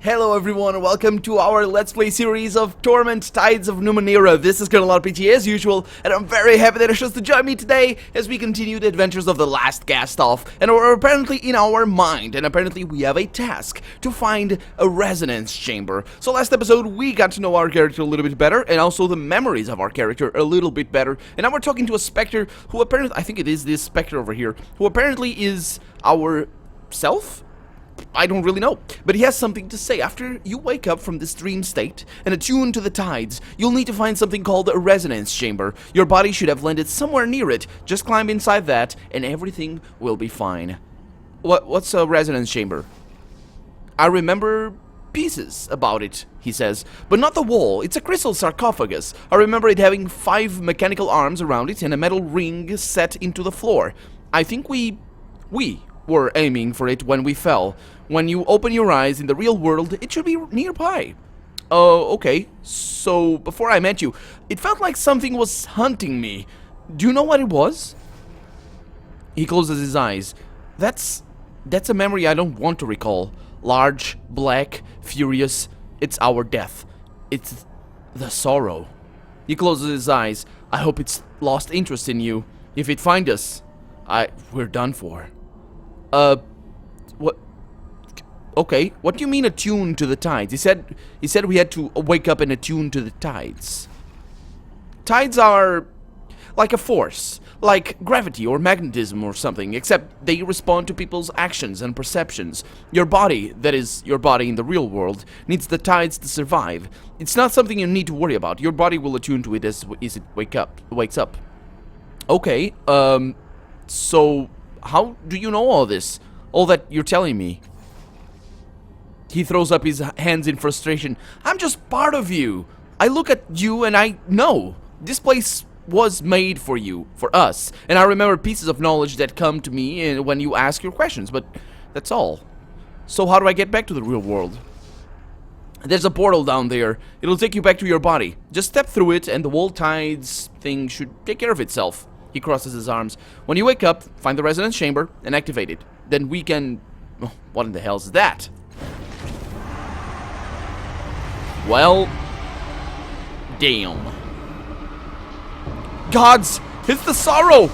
Hello everyone and welcome to our Let's Play series of Torment, Tides of Numenera. This is Colonel RPG as usual, and I'm very happy that you chose to join me today as we continue the adventures of the last cast off. And we're apparently in our mind, and apparently we have a task to find a resonance chamber. So last episode we got to know our character a little bit better, and also the memories of our character a little bit better. And now we're talking to a specter who apparently, I think it is this specter over here, who apparently is our self? I don't really know, but he has something to say. After you wake up from this dream state and attune to the tides, you'll need to find something called a resonance chamber. Your body should have landed somewhere near it. Just climb inside that and everything will be fine. What's a resonance chamber? I remember pieces about it, he says, but not the wall. It's a crystal sarcophagus. I remember it having 5 mechanical arms around it and a metal ring set into the floor. I think we were aiming for it when we fell. When you open your eyes in the real world, it should be nearby. Oh, okay. So, before I met you, it felt like something was hunting me. Do you know what it was? He closes his eyes. That's a memory I don't want to recall. Large, black, furious. It's our death. It's the sorrow. He closes his eyes. I hope it's lost interest in you. If it finds us, we're done for. What? Okay, what do you mean attune to the tides? He said we had to wake up and attune to the tides. Tides are like a force, like gravity or magnetism or something, except they respond to people's actions and perceptions. Your body, that is, your body in the real world, needs the tides to survive. It's not something you need to worry about. Your body will attune to it as it wakes up. Okay, so how do you know all this? All that you're telling me? He throws up his hands in frustration. I'm just part of you. I look at you and I know. This place was made for you, for us. And I remember pieces of knowledge that come to me when you ask your questions, but that's all. So how do I get back to the real world? There's a portal down there. It'll take you back to your body. Just step through it and the wall tides thing should take care of itself. He crosses his arms. When you wake up, find the resonance chamber and activate it. Then we can... Oh, what in the hell is that? Well... Damn. Gods! It's the sorrow!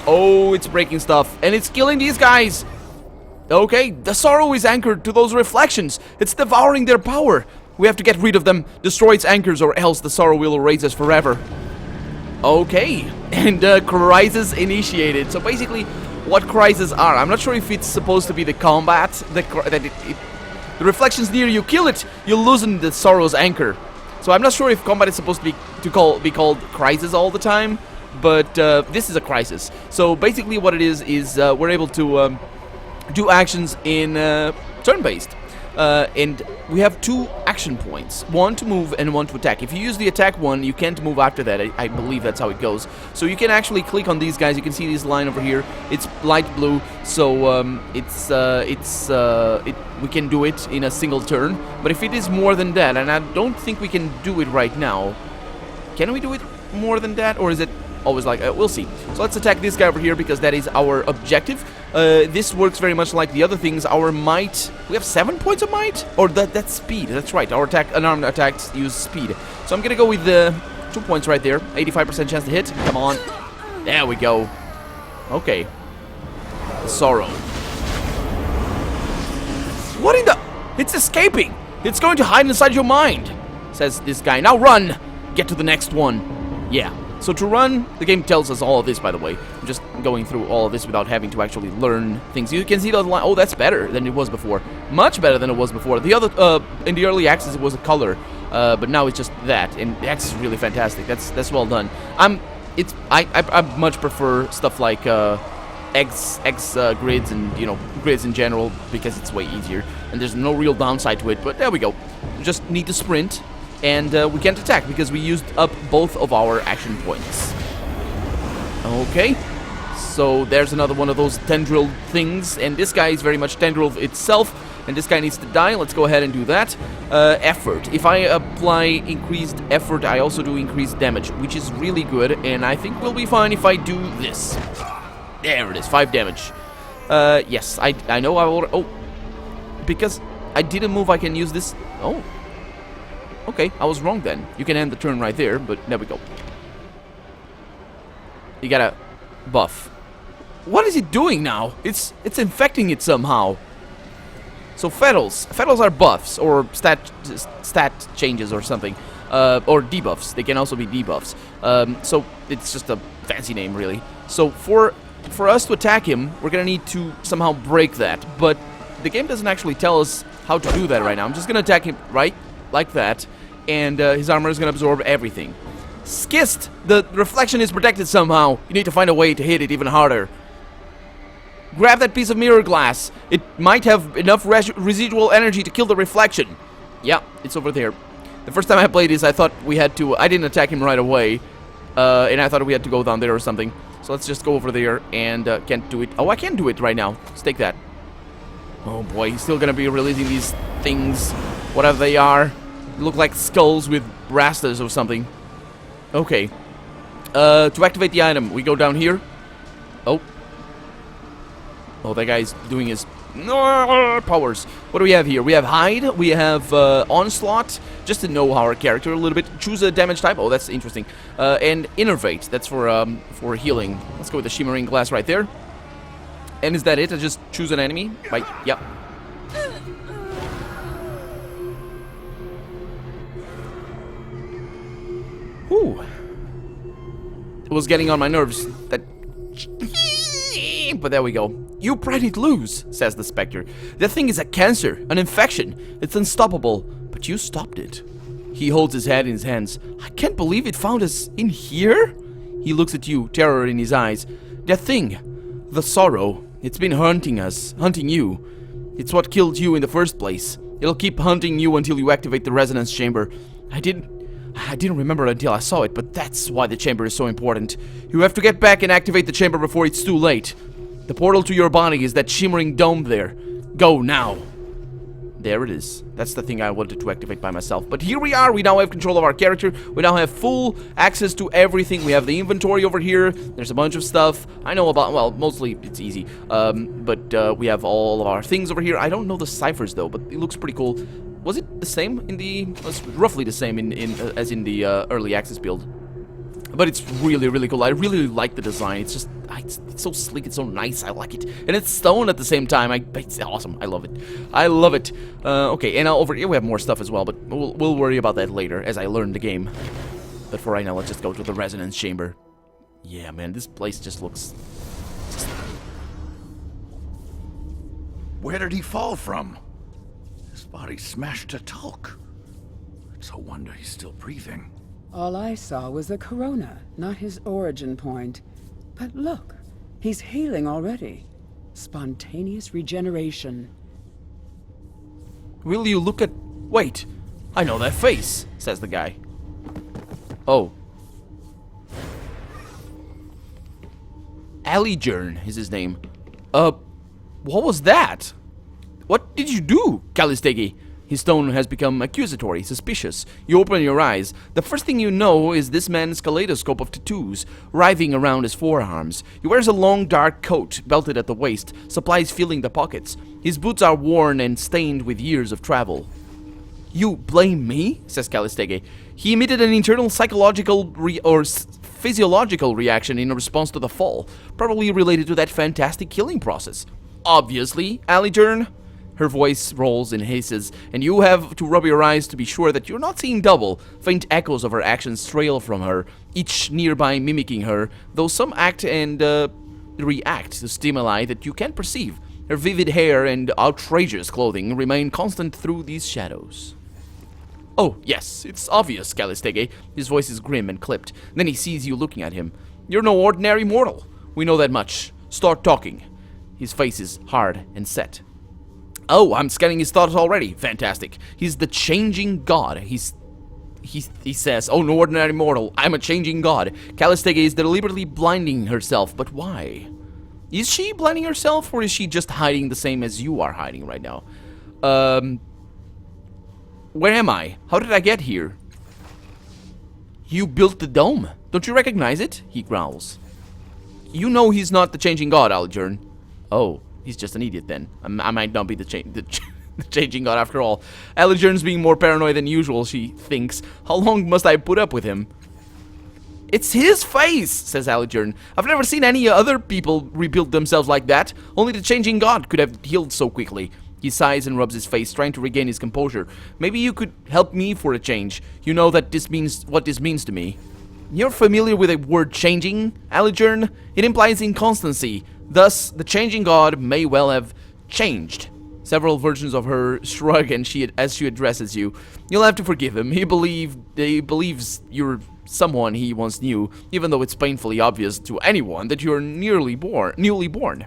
Oh, it's breaking stuff. And it's killing these guys! Okay, the sorrow is anchored to those reflections. It's devouring their power. We have to get rid of them, destroy its anchors, or else the sorrow will erase us forever. Okay, and crisis initiated. So basically, what crises are, I'm not sure if it's supposed to be the combat, the reflections near you, kill it, you loosen the sorrow's anchor. So I'm not sure if combat is supposed to be called crisis all the time, but this is a crisis. So basically what it is we're able to do actions in turn-based. And we have 2 action points, one to move and one to attack. If you use the attack one, you can't move after that. I believe that's how it goes. So you can actually click on these guys. You can see this line over here. It's light blue, so we can do it in a single turn. But if it is more than that, and I don't think we can do it right now, can we do it more than that, or is it always like we'll see. So let's attack this guy over here because that is our objective. This works very much like the other things. Our might, we have 7 points of might, or that's speed. That's right. Our unarmed attacks use speed. So I'm gonna go with the 2 points right there. 85% chance to hit. Come on. There we go. Okay. Sorrow. What in the? It's escaping. It's going to hide inside your mind, says this guy. Now run. Get to the next one. Yeah. So to run, the game tells us all of this, by the way. I'm just going through all of this without having to actually learn things. You can see the line. Oh, that's better than it was before. Much better than it was before. The other, in the early access, it was a color, but now it's just that, and that's really fantastic. That's well done. I much prefer stuff like X grids and grids in general because it's way easier, and there's no real downside to it. But there we go. We just need to sprint. And we can't attack because we used up both of our action points. Okay, so there's another one of those tendril things, and this guy is very much tendril itself, and this guy needs to die. Let's go ahead and do that. Effort. If I apply increased effort, I also do increased damage, which is really good, and I think we'll be fine if I do this. There it is, 5 damage. Yes, I know I will... Oh, because I didn't move, I can use this. Oh. Okay, I was wrong then. You can end the turn right there, but there we go. You gotta buff. What is it doing now? It's infecting it somehow. So Fettles are buffs or stat changes or something. Or debuffs. They can also be debuffs. So it's just a fancy name, really. So for us to attack him, we're gonna need to somehow break that. But the game doesn't actually tell us how to do that right now. I'm just gonna attack him right like that, and his armor is gonna absorb everything. Skist! The reflection is protected somehow. You need to find a way to hit it even harder. Grab that piece of mirror glass. It might have enough residual energy to kill the reflection. Yeah, it's over there. The first time I played this, I thought we had to... I didn't attack him right away. And I thought we had to go down there or something. So let's just go over there and can't do it. Oh, I can do it right now. Let's take that. Oh boy, he's still gonna be releasing these things. Whatever they are. They look like skulls with rastas or something. Okay. To activate the item, we go down here. Oh. Oh, that guy's doing his powers. What do we have here? We have Hide, we have Onslaught, just to know our character a little bit. Choose a damage type. Oh, that's interesting. And Innervate, that's for healing. Let's go with the Shimmering Glass right there. And is that it? I just choose an enemy? Right, yep. Whew. It was getting on my nerves. That... But there we go. You pryed it loose, says the Spectre. That thing is a cancer, an infection. It's unstoppable, but you stopped it. He holds his head in his hands. I can't believe it found us in here? He looks at you, terror in his eyes. That thing, the sorrow, it's been hunting us, hunting you. It's what killed you in the first place. It'll keep hunting you until you activate the resonance chamber. I didn't remember until I saw it, but that's why the chamber is so important. You have to get back and activate the chamber before it's too late. The portal to your body is that shimmering dome there. Go now. There it is. That's the thing I wanted to activate by myself. But here we are. We now have control of our character. We now have full access to everything. We have the inventory over here. There's a bunch of stuff. I know about, well, mostly it's easy. But we have all of our things over here. I don't know the ciphers though, but it looks pretty cool. Was it the same in the... It was roughly the same as in the early access build. But it's really, really cool. I really like the design. It's just... It's so sleek. It's so nice. I like it. And it's stone at the same time. It's awesome. I love it. I love it. Okay, and over here we have more stuff as well, but we'll worry about that later as I learn the game. But for right now, let's just go to the resonance chamber. Yeah, man, this place just looks... Where did he fall from? His body's smashed to talc. It's a wonder he's still breathing. All I saw was the corona, not his origin point. But look, he's healing already. Spontaneous regeneration. Will you look at... Wait, I know that face, says the guy. Oh. Aligern is his name. What was that? What did you do, Callistegi? His tone has become accusatory, suspicious. You open your eyes. The first thing you know is this man's kaleidoscope of tattoos, writhing around his forearms. He wears a long, dark coat, belted at the waist, supplies filling the pockets. His boots are worn and stained with years of travel. You blame me? Says Callistegi. He emitted an internal psychological physiological reaction in response to the fall, probably related to that fantastic killing process. Obviously, Aligern. Her voice rolls and hisses, and you have to rub your eyes to be sure that you're not seeing double. Faint echoes of her actions trail from her, each nearby mimicking her, though some act and react to stimuli that you can't perceive. Her vivid hair and outrageous clothing remain constant through these shadows. Oh, yes, it's obvious, Callistegi. His voice is grim and clipped. Then he sees you looking at him. You're no ordinary mortal. We know that much. Start talking. His face is hard and set. Oh, I'm scanning his thoughts already. Fantastic. He's the changing god. He says, oh, no ordinary mortal. I'm a changing god. Callistegi is deliberately blinding herself, but why? Is she blinding herself, or is she just hiding the same as you are hiding right now? Where am I? How did I get here? You built the dome. Don't you recognize it? He growls. You know he's not the changing god, Aligern. Oh. He's just an idiot then. I might not be the The changing god, after all. Aligern's being more paranoid than usual, she thinks. How long must I put up with him? It's his face, says Aligern. I've never seen any other people rebuild themselves like that. Only the changing god could have healed so quickly. He sighs and rubs his face, trying to regain his composure. Maybe you could help me for a change. You know that this means what this means to me. You're familiar with the word changing, Aligern? It implies inconstancy. Thus, the changing god may well have changed. Several versions of her shrug and as she addresses you. You'll have to forgive him. He believes you're someone he once knew, even though it's painfully obvious to anyone that you're newly born.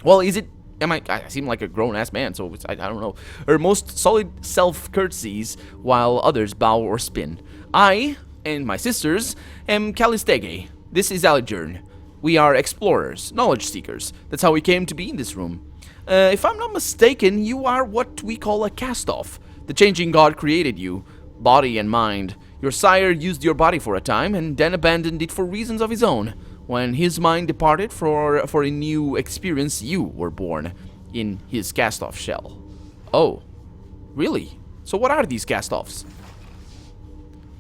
Well, I seem like a grown-ass man, so I don't know. Her most solid self curtsies, while others bow or spin. I, and my sisters, am Callistege. This is Aligern. We are explorers, knowledge seekers. That's how we came to be in this room. If I'm not mistaken, you are what we call a cast-off. The changing god created you, body and mind. Your sire used your body for a time, and then abandoned it for reasons of his own. When his mind departed for a new experience, you were born in his cast-off shell. Oh, really? So what are these cast-offs?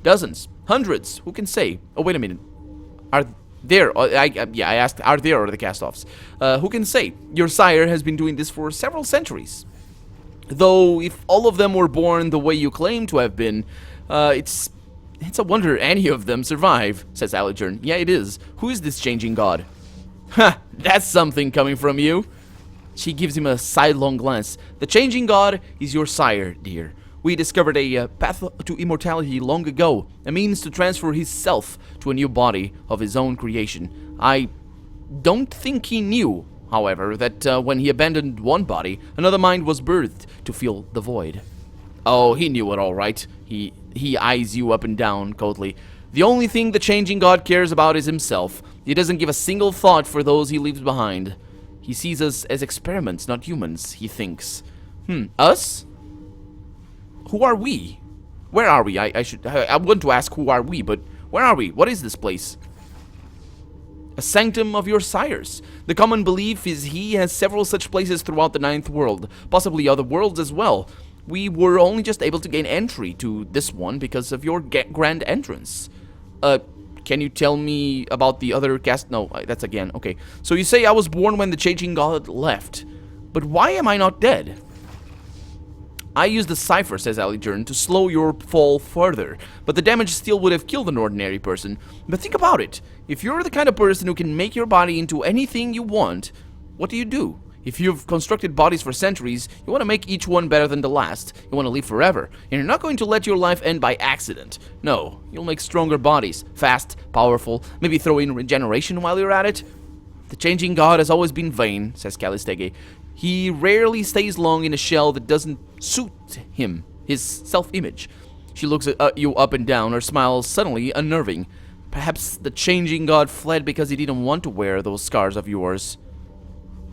Dozens, hundreds, who can say? Oh, wait a minute. Are there? I asked, are there the cast-offs? Who can say? Your sire has been doing this for several centuries. Though, if all of them were born the way you claim to have been, it's a wonder any of them survive, says Aligern. Yeah, it is. Who is this changing god? Ha! That's something coming from you. She gives him a sidelong glance. The changing god is your sire, dear. We discovered a path to immortality long ago, a means to transfer his self to a new body of his own creation. I don't think he knew, however, that when he abandoned one body, another mind was birthed to fill the void. Oh, he knew it all right. He eyes you up and down coldly. The only thing the changing god cares about is himself. He doesn't give a single thought for those he leaves behind. He sees us as experiments, not humans, he thinks. Us? Who are we? Where are we? I want to ask who are we, but where are we? What is this place? A sanctum of your sires. The common belief is he has several such places throughout the Ninth World, possibly other worlds as well. We were only just able to gain entry to this one because of your grand entrance. Can you tell me about the other cast? No, that's again. Okay. So you say I was born when the changing god left. But why am I not dead? I used the cipher, says Aligern, to slow your fall further, but the damage still would have killed an ordinary person. But think about it. If you're the kind of person who can make your body into anything you want, what do? If you've constructed bodies for centuries, you want to make each one better than the last. You want to live forever, and you're not going to let your life end by accident. No, you'll make stronger bodies, fast, powerful, maybe throw in regeneration while you're at it. The changing god has always been vain, says Callistege. He rarely stays long in a shell that doesn't suit him, his self-image. She looks at you up and down, her smile suddenly unnerving. Perhaps the changing god fled because he didn't want to wear those scars of yours.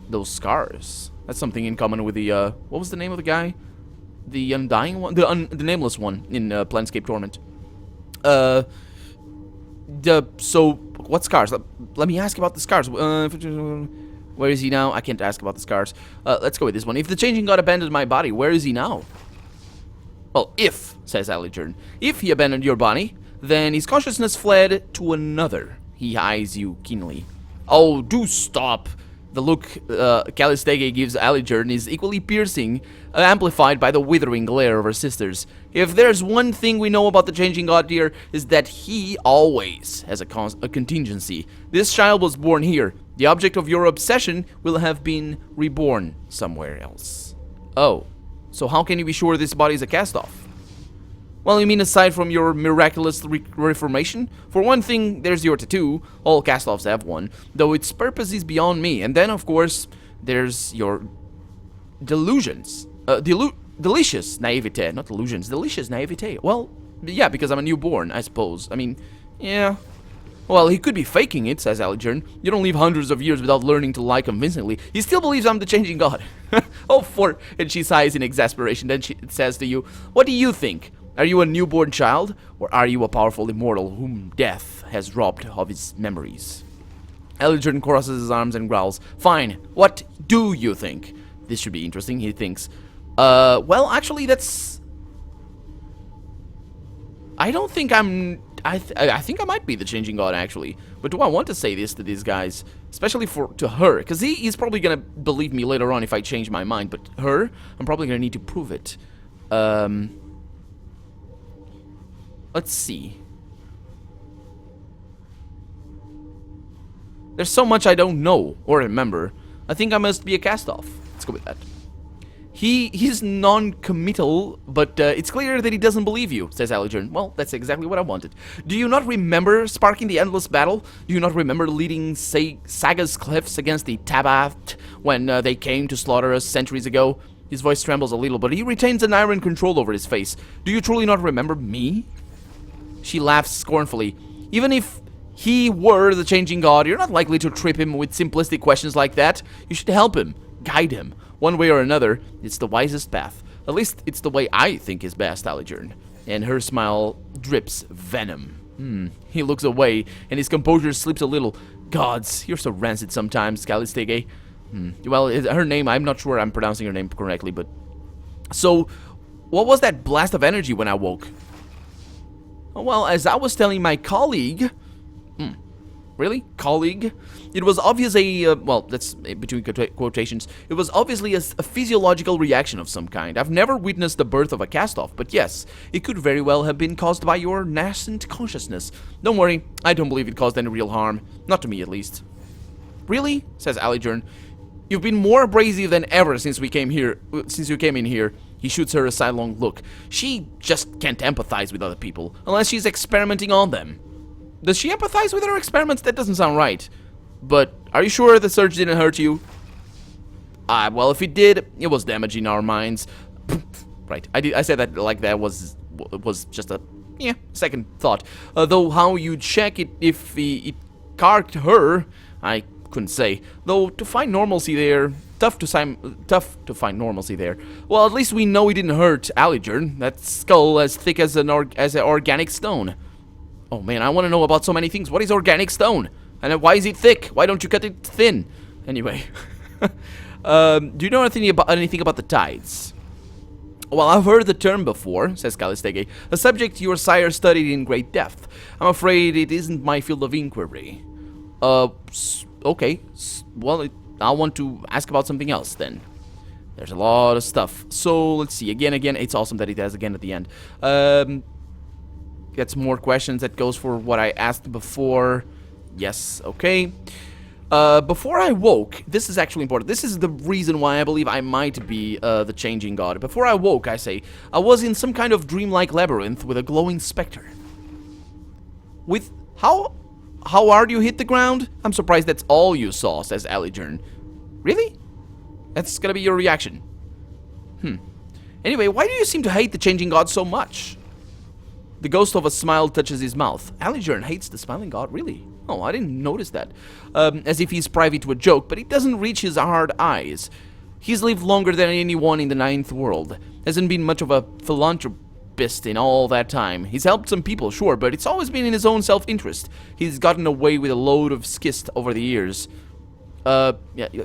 Those scars? That's something in common with the, what was the name of the guy? The Undying one? The nameless one in Planescape Torment. So, what scars? Let me ask about the scars. Where is he now? I can't ask about the scars. Let's go with this one. If the changing god abandoned my body, where is he now? Well, says Aligern, if he abandoned your body, then his consciousness fled to another. He eyes you keenly. Oh, do stop. The look Callistege gives Aligern is equally piercing, amplified by the withering glare of her sisters. If there's one thing we know about the changing god, dear, is that he always has a contingency. This child was born here. The object of your obsession will have been reborn somewhere else. Oh, so how can you be sure this body is a cast-off? Well, you mean aside from your miraculous reformation? For one thing, there's your tattoo. All cast-offs have one, though its purpose is beyond me. And then, of course, there's your delusions. Delicious naivete. Not delusions, delicious naivete. Well, yeah, because I'm a newborn, I suppose. I mean, yeah. Well, he could be faking it, says Aligern. You don't live hundreds of years without learning to lie convincingly. He still believes I'm the changing god. And she sighs in exasperation. Then she says to you, what do you think? Are you a newborn child, or are you a powerful immortal whom death has robbed of his memories? Aligern crosses his arms and growls. Fine, what do you think? This should be interesting, he thinks. Well, actually, that's... I don't think I'm... I think I might be the Changing God, actually. But do I want to say this to these guys? Especially to her. Because he's probably going to believe me later on if I change my mind. But her, I'm probably going to need to prove it. Let's see. There's so much I don't know or remember. I think I must be a cast-off. Let's go with that. He's non-committal, but it's clear that he doesn't believe you, says Aligen. Well, that's exactly what I wanted. Do you not remember sparking the endless battle? Do you not remember leading Saga's cliffs against the Tabath when they came to slaughter us centuries ago? His voice trembles a little, but he retains an iron control over his face. Do you truly not remember me? She laughs scornfully. Even if he were the Changing God, you're not likely to trip him with simplistic questions like that. You should help him, guide him. One way or another, it's the wisest path. At least it's the way I think is best, Aligen. And her smile drips venom. He looks away, and his composure slips a little. Gods, you're so rancid sometimes, Calistege. Well, her name, I'm not sure I'm pronouncing her name correctly, but... So, what was that blast of energy when I woke? Well, as I was telling my colleague... Really? Colleague? It was obviously well, that's between quotations. It was obviously a physiological reaction of some kind. I've never witnessed the birth of a cast-off, but yes, it could very well have been caused by your nascent consciousness. Don't worry, I don't believe it caused any real harm. Not to me, at least. Really? Says Aligen. You've been more abrasive than ever since we came here. Since you came in here. He shoots her a sidelong look. She just can't empathize with other people, unless she's experimenting on them. Does she empathize with her experiments? That doesn't sound right. But are you sure the surge didn't hurt you? Well, if it did, it was damaging our minds. Right. I said that like that was just a second thought. Though how you check it if it carked her, I couldn't say. Though to find normalcy there, tough to find normalcy there. Well, at least we know it didn't hurt Aligen. That skull as thick as an organic stone. Oh man, I want to know about so many things. What is organic stone? And why is it thick? Why don't you cut it thin? Anyway. Do you know anything about the tides? Well, I've heard the term before, says Calistege. A subject your sire studied in great depth. I'm afraid it isn't my field of inquiry. Okay. Well, I want to ask about something else then. There's a lot of stuff. So, let's see. Again, it's awesome that it has again at the end. Gets more questions. That goes for what I asked before. Yes, okay. Before I woke, this is actually important. This is the reason why I believe I might be the Changing God. Before I woke, I say, I was in some kind of dreamlike labyrinth with a glowing specter. With how hard you hit the ground? I'm surprised that's all you saw, says Aligen. Really? That's gonna be your reaction. Anyway, why do you seem to hate the Changing God so much? The ghost of a smile touches his mouth. Aligen hates the smiling god, really? Oh, I didn't notice that. As if he's privy to a joke, but it doesn't reach his hard eyes. He's lived longer than anyone in the Ninth World. Hasn't been much of a philanthropist in all that time. He's helped some people, sure, but it's always been in his own self-interest. He's gotten away with a load of skist over the years. Yeah,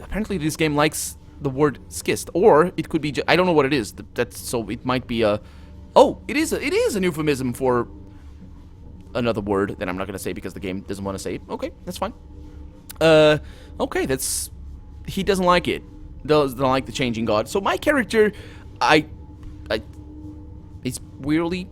apparently this game likes the word skist, or it could be, I don't know what it is. So it might be a... Oh, it is an euphemism for another word that I'm not gonna say because the game doesn't want to say it. Okay, that's fine. Okay, he doesn't like it. Doesn't like the Changing God. So my character, it's weirdly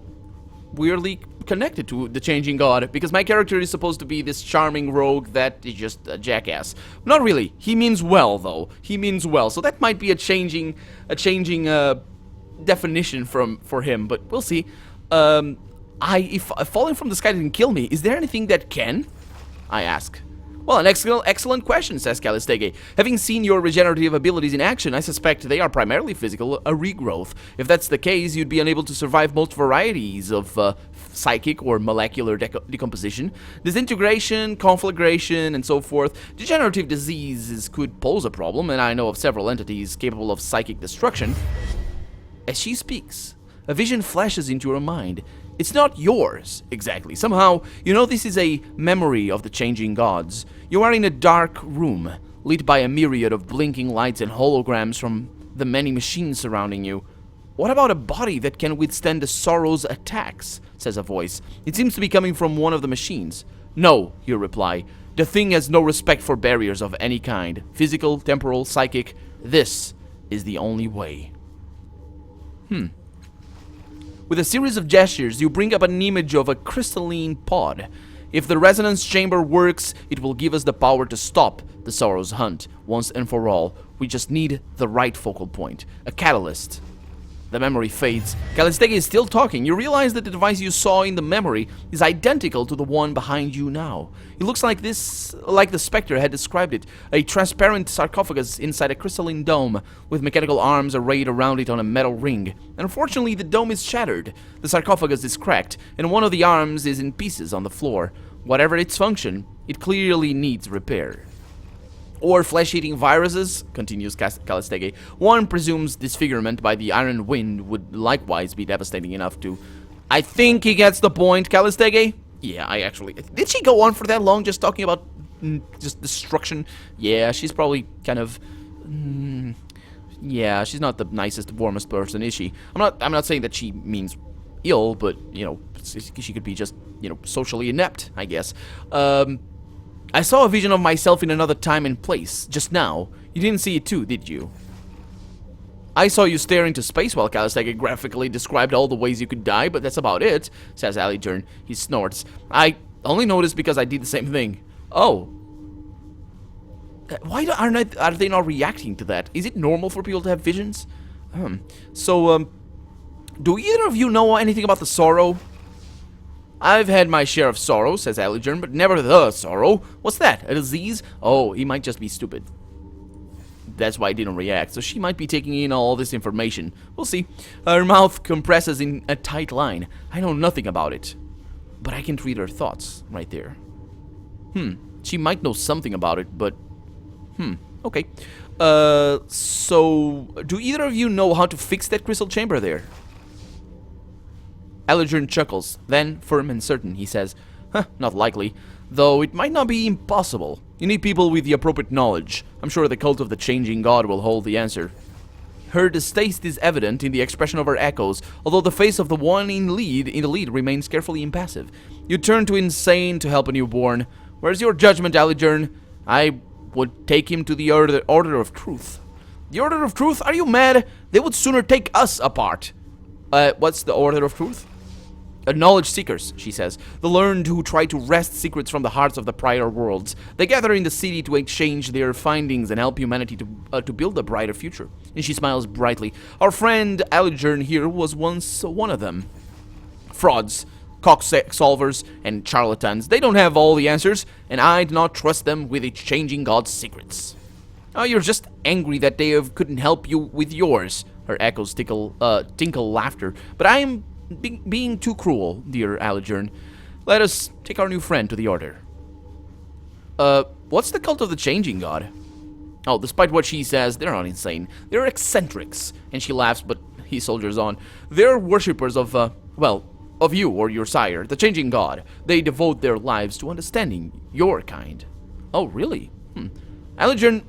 connected to the Changing God because my character is supposed to be this charming rogue that is just a jackass. Not really. He means well, though. He means well. So that might be a changing definition for him, but we'll see. If falling from the sky didn't kill me, is there anything that can? I ask. Well, an excellent question, says Calistege. Having seen your regenerative abilities in action, I suspect they are primarily physical, a regrowth. If that's the case, you'd be unable to survive most varieties of psychic or molecular decomposition, disintegration, conflagration, and so forth. Degenerative diseases could pose a problem, and I know of several entities capable of psychic destruction. As she speaks, a vision flashes into her mind. It's not yours, exactly. Somehow, you know this is a memory of the Changing Gods. You are in a dark room, lit by a myriad of blinking lights and holograms from the many machines surrounding you. What about a body that can withstand the sorrow's attacks? Says a voice. It seems to be coming from one of the machines. No, you reply. The thing has no respect for barriers of any kind. Physical, temporal, psychic. This is the only way. With a series of gestures, you bring up an image of a crystalline pod. If the resonance chamber works, it will give us the power to stop the Sorrow's hunt once and for all. We just need the right focal point, a catalyst. The memory fades. Callistege is still talking. You realize that the device you saw in the memory is identical to the one behind you now. It looks like the Spectre had described it, a transparent sarcophagus inside a crystalline dome, with mechanical arms arrayed around it on a metal ring. And unfortunately, the dome is shattered. The sarcophagus is cracked, and one of the arms is in pieces on the floor. Whatever its function, it clearly needs repair. Or flesh-eating viruses, continues Callistege. One presumes disfigurement by the iron wind would likewise be devastating enough to... I think he gets the point, Callistege. Yeah, I actually... Did she go on for that long just talking about just destruction? Yeah, she's probably kind of... yeah, she's not the nicest, warmest person, is she? I'm not saying that she means ill, but, you know, she could be just, you know, socially inept, I guess. I saw a vision of myself in another time and place, just now. You didn't see it too, did you? I saw you stare into space while Callistege graphically described all the ways you could die, but that's about it, says Aligern. He snorts. I only noticed because I did the same thing. Oh. Why are they not reacting to that? Is it normal for people to have visions? Do either of you know anything about the Sorrow? I've had my share of sorrow, says Aligern, but never the sorrow. What's that? A disease? Oh, he might just be stupid. That's why I didn't react, so she might be taking in all this information. We'll see. Her mouth compresses in a tight line. I know nothing about it, but I can read her thoughts right there. She might know something about it, but... okay. So, do either of you know how to fix that crystal chamber there? Aligern chuckles. Then, firm and certain, he says, not likely. Though it might not be impossible. You need people with the appropriate knowledge. I'm sure the cult of the changing god will hold the answer. Her distaste is evident in the expression of her echoes, although the face of the one in the lead remains carefully impassive. You turn to Insane to help a newborn. Where's your judgment, Aligern? I would take him to the Order of Truth. The Order of Truth? Are you mad? They would sooner take us apart. What's the Order of Truth? Knowledge seekers, she says. The learned who try to wrest secrets from the hearts of the prior worlds. They gather in the city to exchange their findings and help humanity to build a brighter future. And she smiles brightly. Our friend Aligern here was once one of them. Frauds, cock-solvers, and charlatans. They don't have all the answers, and I do not trust them with the changing god's secrets. Oh, you're just angry that they couldn't help you with yours. Her echoes tinkle laughter. But I am being too cruel, dear Aligern. Let us take our new friend to the Order. What's the cult of the changing god? Oh, despite what she says, they're not insane. They're eccentrics. And she laughs, but he soldiers on. They're worshippers of, of you or your sire, the changing god. They devote their lives to understanding your kind. Oh, really? Aligern...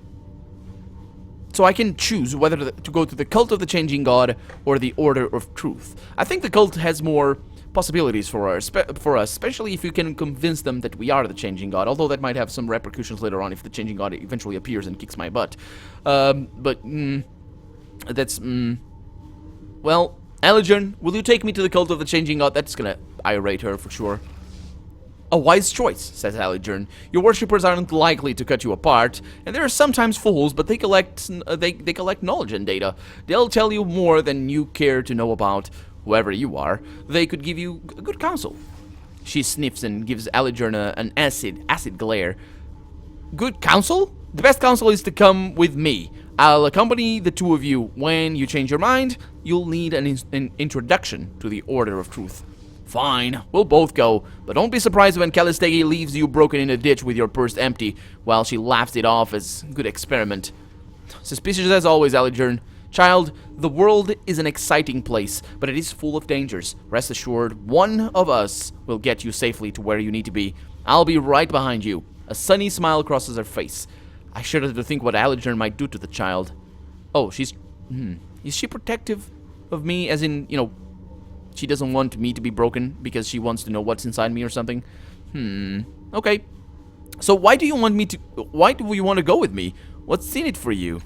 So I can choose whether to go to the cult of the changing god or the Order of Truth. I think the cult has more possibilities for us, especially if you can convince them that we are the changing god, although that might have some repercussions later on if the changing god eventually appears and kicks my butt. Well, Aligern, will you take me to the cult of the changing god? That's gonna irate her for sure. A wise choice, says Aligern. Your worshippers aren't likely to cut you apart, and they are sometimes fools, but they collect knowledge and data. They'll tell you more than you care to know about. Whoever you are, they could give you good counsel. She sniffs and gives Aligern an acid glare. Good counsel? The best counsel is to come with me. I'll accompany the two of you. When you change your mind, you'll need an introduction to the Order of Truth. Fine, we'll both go, but don't be surprised when Callistege leaves you broken in a ditch with your purse empty, while she laughs it off as good experiment. Suspicious as always, Aligern. Child, the world is an exciting place, but it is full of dangers. Rest assured, one of us will get you safely to where you need to be. I'll be right behind you. A sunny smile crosses her face. I shudder to think what Aligern might do to the child. Oh, she's... Is she protective? of me, as in, you know, she doesn't want me to be broken because she wants to know what's inside me or something. Okay. So why do you want to go with me? What's in it for you?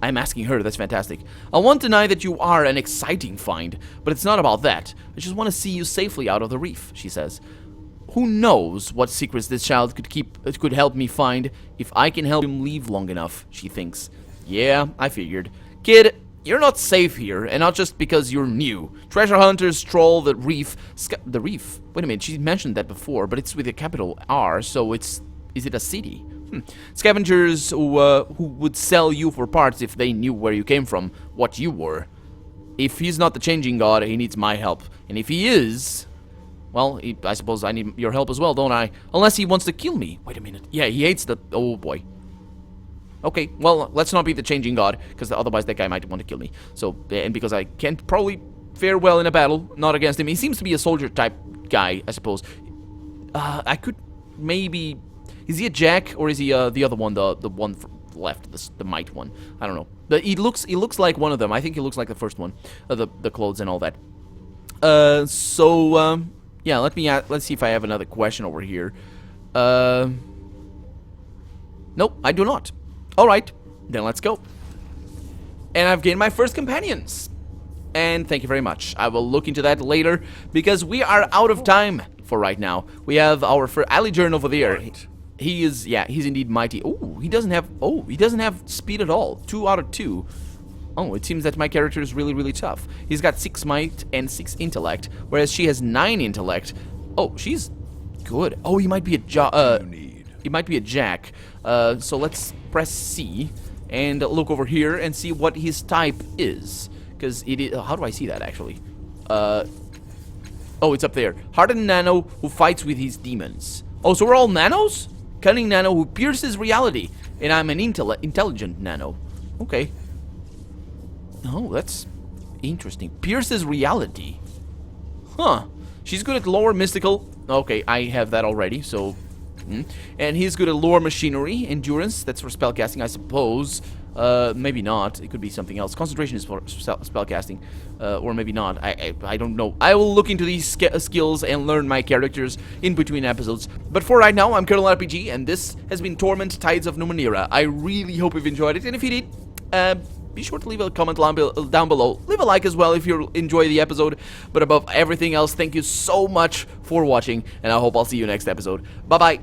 I'm asking her, that's fantastic. I won't deny that you are an exciting find, but it's not about that. I just want to see you safely out of the reef, she says. Who knows what secrets this child could help me find if I can help him leave long enough, she thinks. Yeah, I figured. Kid, you're not safe here, and not just because you're new. Treasure hunters troll the reef. The reef? Wait a minute, she mentioned that before, but it's with a capital R, so is it a city? Scavengers who would sell you for parts if they knew where you came from, what you were. If he's not the changing god, he needs my help. And if he is, well, I suppose I need your help as well, don't I? Unless he wants to kill me. Wait a minute. Yeah, he hates the... Oh, boy. Okay, well, let's not be the changing god, because otherwise that guy might want to kill me. So, and because I can't probably fare well in a battle, not against him. He seems to be a soldier-type guy, I suppose. I could maybe... Is he a jack, or is he the other one, the one left, the might one? I don't know. He looks like one of them. I think he looks like the first one, the clothes and all that. Yeah. Let's see if I have another question over here. Nope, I do not. All right, then let's go. And I've gained my first companions. And thank you very much. I will look into that later because we are out of time for right now. We have our Alijourn over there. Right. He is, yeah, he's indeed mighty. He doesn't have speed at all. 2 out of 2. Oh, it seems that my character is really, really tough. He's got 6 might and 6 intellect, whereas she has 9 intellect. Oh, she's good. Oh, he might be a he might be a jack. So let's press C and look over here and see what his type is. Because it is, how do I see that actually? Oh, it's up there. Hardened nano who fights with his demons. Oh, so we're all nanos? Cunning nano who pierces reality, and I'm an intelligent nano. Okay. Oh, that's interesting. Pierces reality. Huh. She's good at lore mystical. Okay, I have that already, so... And he's good at lore machinery. Endurance, that's for spellcasting, I suppose. Maybe not. It could be something else. Concentration is for spellcasting. Or maybe not. I don't know. I will look into these skills and learn my characters in between episodes. But for right now, I'm Colonel RPG, and this has been Torment, Tides of Numenera. I really hope you've enjoyed it, and if you did, be sure to leave a comment down below. Leave a like as well if you enjoy the episode. But above everything else, thank you so much for watching, and I hope I'll see you next episode. Bye-bye.